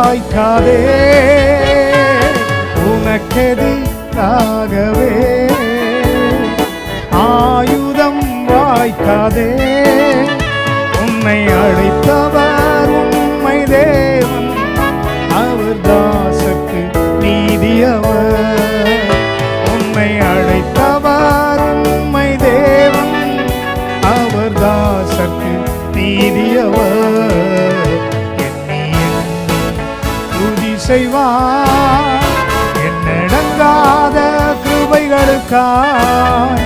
வாய்க்காதே, உனக்கெதிராகவே ஆயுதம் வாய்க்காதே. உன்னை அழைத்தவர் உண்மை தேவன், அவர் தாசர்க்கு நீதியவர். உன்னை அழைத்தவர் உண்மை தேவன், அவர் தாசர்க்கு நீதியவர். எண்ணி துதி செய்வார் என்னடங்காத கிருபைகளுக்காய்,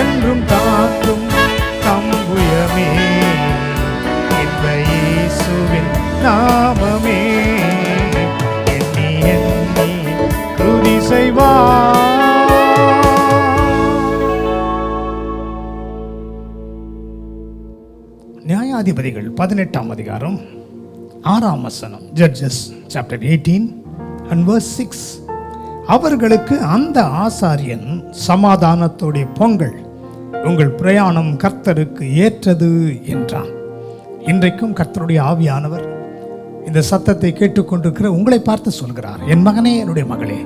என்றும் தாக்கும் தம்புயமே இந்த இயேசுவின் நாமமே. எண்ணி எண்ணி துதி செய்வார். நியாயாதிபதிகள் 18ஆம் அதிகாரம் 6ஆம் வசனம். Judges chapter 18 and verse 6. அவர்களுக்கு அந்த ஆசாரியன் சமாதானத்தோடைய பொங்கல், உங்கள் பிரயாணம் கர்த்தருக்கு ஏற்றது என்றான். இன்றைக்கும் கர்த்தருடைய ஆவியானவர் இந்த சத்தத்தை கேட்டுக்கொண்டிருக்கிற உங்களை பார்த்து சொல்கிறார், என் மகனே, என்னுடைய மகளே,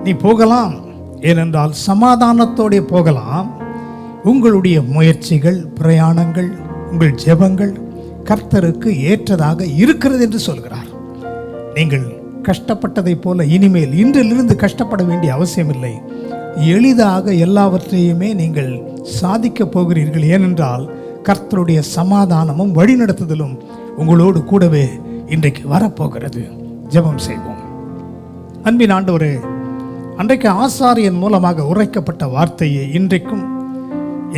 நீ போகலாம். ஏனென்றால் சமாதானத்தோடைய போகலாம். உங்களுடைய முயற்சிகள், பிரயாணங்கள், உங்கள் ஜெபங்கள் கர்த்தருக்கு ஏற்றதாக இருக்கிறது என்று சொல்கிறார். நீங்கள் கஷ்டப்பட்டதை போல இனிமேல் இன்றிலிருந்து கஷ்டப்பட வேண்டிய அவசியமில்லை. எளிதாக எல்லாவற்றையுமே நீங்கள் சாதிக்க போகிறீர்கள். ஏனென்றால் கர்த்தருடைய சமாதானமும் வழிநடத்துதலும் உங்களோடு கூடவே இன்றைக்கு வரப்போகிறது. ஜெபம் செய்வோம். அன்பின் ஆண்டவரே, அன்றைக்கு ஆசாரியன் மூலமாக உரைக்கப்பட்ட வார்த்தையை இன்றைக்கும்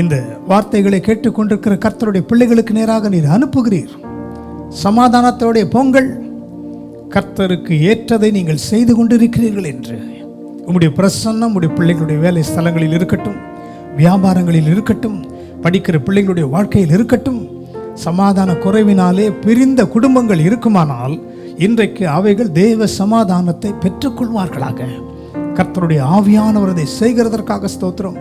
இந்த வார்த்தைகளை கேட்டுக்கொண்டிருக்கிற கர்த்தருடைய பிள்ளைகளுக்கு நேராக நீர் அனுப்புகிறீர். சமாதானத்தோடைய பொங்கல், கர்த்தருக்கு ஏற்றதை நீங்கள் செய்து கொண்டிருக்கிறீர்கள் என்று உம்முடைய பிரசன்னம் உம்முடைய பிள்ளைகளுடைய வேலை ஸ்தலங்களில் இருக்கட்டும், வியாபாரங்களில் இருக்கட்டும், படிக்கிற பிள்ளைகளுடைய வாழ்க்கையில் இருக்கட்டும். சமாதான குறைவினாலே பிரிந்த குடும்பங்கள் இருக்குமானால் இன்றைக்கு அவைகள் தேவ சமாதானத்தை பெற்றுக்கொள்வார்களாக. கர்த்தருடைய ஆவியானவரதை செய்கிறதற்காக ஸ்தோத்திரம்.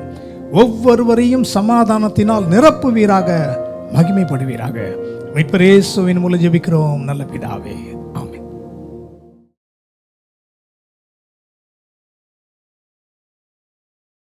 ஒவ்வொருவரையும் சமாதானத்தினால் நிரப்புவீராக, மகிமைப்படுவீராக. மீட்பர் இயேசுவின் மூலம் ஜெபிக்கிறோம் நல்ல பிதாவே.